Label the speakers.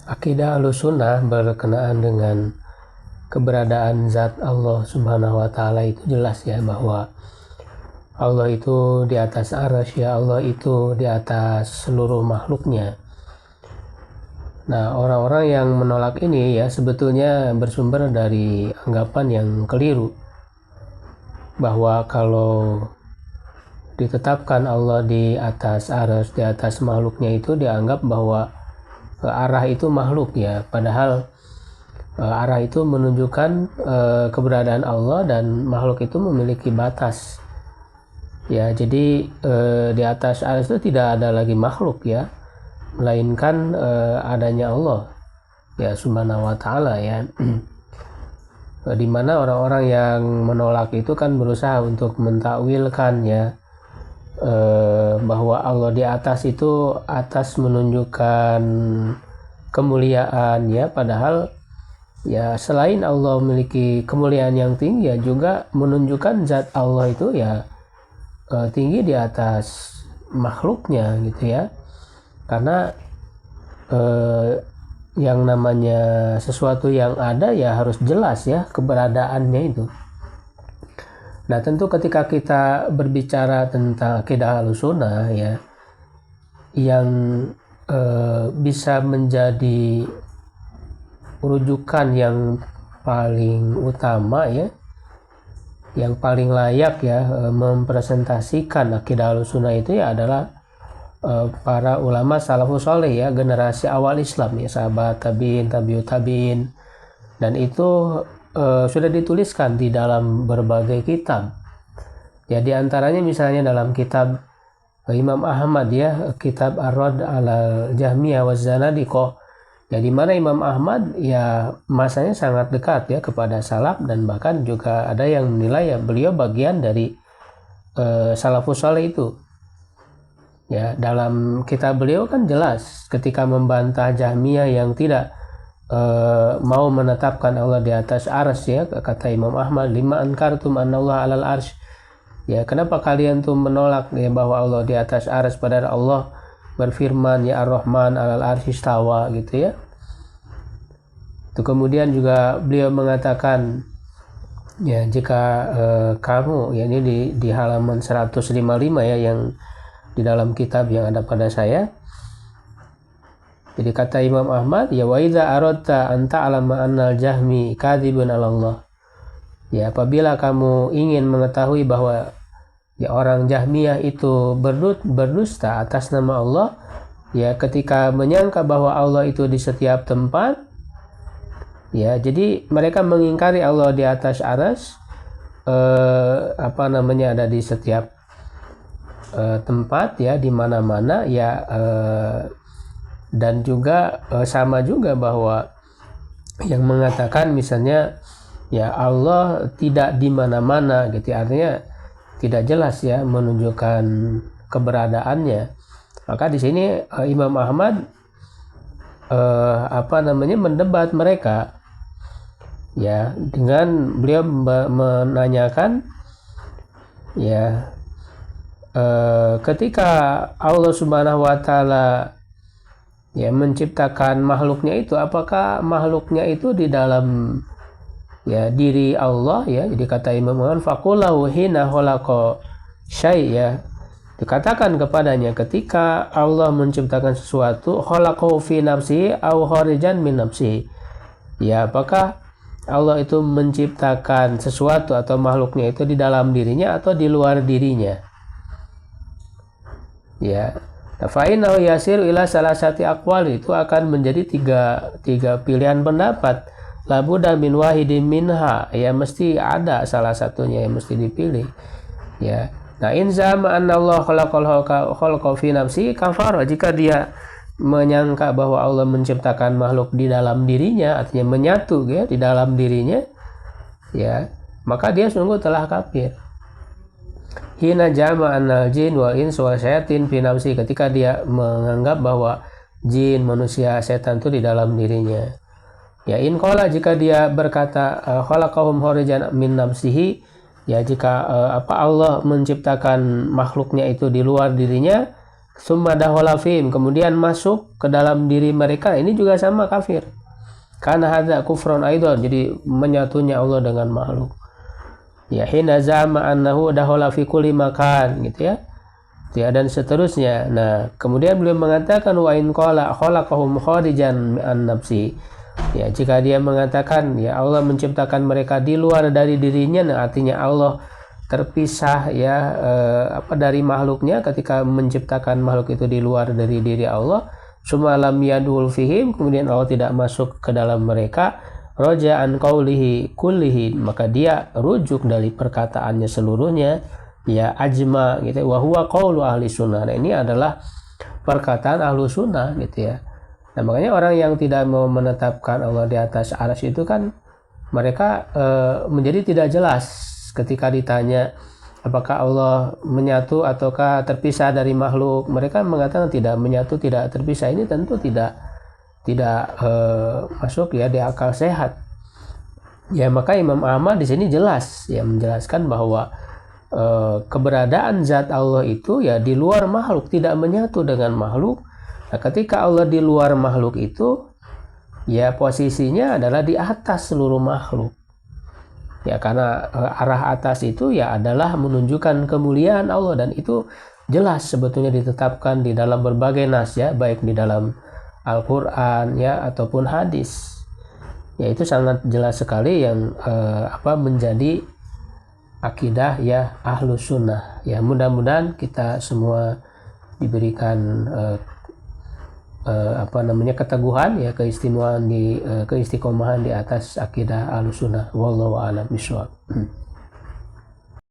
Speaker 1: Akidah Ahlussunnah berkenaan dengan keberadaan zat Allah Subhanahu wa Ta'ala itu jelas ya, bahwa Allah itu di atas arsy, ya, Allah itu di atas seluruh makhluknya. Nah, orang-orang yang menolak ini ya sebetulnya bersumber dari anggapan yang keliru, bahwa kalau ditetapkan Allah di atas arsy, di atas makhluknya, itu dianggap bahwa arah itu makhluk ya, padahal arah itu menunjukkan keberadaan Allah dan makhluk itu memiliki batas ya. Jadi di atas arsy itu tidak ada lagi makhluk ya, melainkan adanya Allah ya Subhanahu wa Ta'ala ya. Di mana orang-orang yang menolak itu kan berusaha untuk mentakwilkan ya, bahwa Allah di atas itu atas menunjukkan kemuliaan ya, padahal ya selain Allah memiliki kemuliaan yang tinggi ya juga menunjukkan zat Allah itu ya tinggi di atas makhluknya gitu ya. Karena yang namanya sesuatu yang ada ya harus jelas ya keberadaannya itu. Nah, tentu ketika kita berbicara tentang akidah Ahlussunnah ya, yang bisa menjadi rujukan yang paling utama ya, yang paling layak ya mempresentasikan akidah Ahlussunnah itu ya adalah para ulama salafus saleh ya, generasi awal Islam ya, sahabat tabi'in, tabi'ut tabi'in, dan itu sudah dituliskan di dalam berbagai kitab ya, di antaranya misalnya dalam kitab Imam Ahmad ya, kitab Ar-Radd 'alal Jahmiyah wa Zanadiqah ya, di mana Imam Ahmad ya masanya sangat dekat ya kepada salaf, dan bahkan juga ada yang menilai ya beliau bagian dari salafus saleh itu ya. Dalam kitab beliau kan jelas ketika membantah Jahmiyah yang tidak mau menetapkan Allah di atas arsy ya, kata Imam Ahmad, lima ankartum anallah alal arsy ya, kenapa kalian tuh menolak ya bahwa Allah di atas arsy, padahal Allah berfirman ya Ar-Rahman alal arsy istawa gitu ya. Itu kemudian juga beliau mengatakan ya, jika kamu ya, ini di halaman 155 ya, yang di dalam kitab yang ada pada saya. Jadi kata Imam Ahmad ya, wa idza aradta an ta'lama annal jahmi kadzibun 'ala Allah ya, apabila kamu ingin mengetahui bahwa ya orang Jahmiyah itu berdusta atas nama Allah ya, ketika menyangka bahwa Allah itu di setiap tempat ya, jadi mereka mengingkari Allah di atas arsy, ada di setiap tempat ya, di mana-mana ya, dan juga sama juga bahwa yang mengatakan misalnya ya Allah tidak di mana-mana gitu, artinya tidak jelas ya menunjukkan keberadaannya. Maka di sini Imam Ahmad mendebat mereka ya, dengan beliau menanyakan ya, ketika Allah Subhanahu wa Ta'ala ya menciptakan makhluknya itu, apakah makhluknya itu di dalam ya diri Allah ya. Jadi kata Imam Ahmad, faqulahu hina khalaqa syai' ya, dikatakan kepadanya ketika Allah menciptakan sesuatu, khalaqahu fi nafsihi au kharijan min nafsihi ya, apakah Allah itu menciptakan sesuatu atau makhluknya itu di dalam dirinya atau di luar dirinya ya. Fa'inahu yasiru ila salasati aqwal, itu akan menjadi tiga pilihan pendapat. Labuda min wahidin minha ya, mesti ada salah satunya yang mesti dipilih ya. Nah, in zama anna Allah khalaqa fi nafsi kafara, jika dia menyangka bahwa Allah menciptakan makhluk di dalam dirinya, artinya menyatu ya di dalam dirinya ya, maka dia sungguh telah kafir. Hina jama'an jin wal ins wa syayatin fi nafsi, ketika dia menganggap bahwa jin, manusia, setan itu di dalam dirinya ya. In qala, jika dia berkata khalaqahum kharijan min nafsihi ya, jika Allah menciptakan makhluknya itu di luar dirinya, summa dakhala fihim, kemudian masuk ke dalam diri mereka, ini juga sama kafir. Karena hadza kufrun aidan, jadi menyatunya Allah dengan makhluk. Ya, hina zama annahu dakhala fi kulli makan, gitu ya. Ya, dan seterusnya. Nah, kemudian beliau mengatakan wa in qala khalaqahum kharijan an nafsi. Ya, jika dia mengatakan ya Allah menciptakan mereka di luar dari dirinya, nah artinya Allah terpisah ya dari makhluknya ketika menciptakan makhluk itu di luar dari diri Allah. Summa lam yadul fihim, kemudian Allah tidak masuk ke dalam mereka. Raja an qaulihi kullihi, maka dia rujuk dari perkataannya seluruhnya, ya ajma gitu, wa huwa qaulu ahli sunnah. Nah, ini adalah perkataan ahlu sunnah gitu ya. Nah, makanya orang yang tidak mau menetapkan Allah di atas arsy itu kan mereka menjadi tidak jelas ketika ditanya apakah Allah menyatu ataukah terpisah dari makhluk. Mereka mengatakan tidak menyatu, tidak terpisah. Ini tentu tidak masuk ya di akal sehat. Ya, maka Imam Ahmad di sini jelas ya menjelaskan bahwa keberadaan zat Allah itu ya di luar makhluk, tidak menyatu dengan makhluk. Nah, ketika Allah di luar makhluk itu ya posisinya adalah di atas seluruh makhluk. Ya, karena arah atas itu ya adalah menunjukkan kemuliaan Allah, dan itu jelas sebetulnya ditetapkan di dalam berbagai nas ya, baik di dalam Al-Qur'an ya ataupun hadis. Ya, itu sangat jelas sekali yang menjadi akidah ya ahlu sunnah. Ya, mudah-mudahan kita semua diberikan keteguhan ya, keistiqomahan di atas akidah ahlu sunnah. Wallahu a'lam bishawab.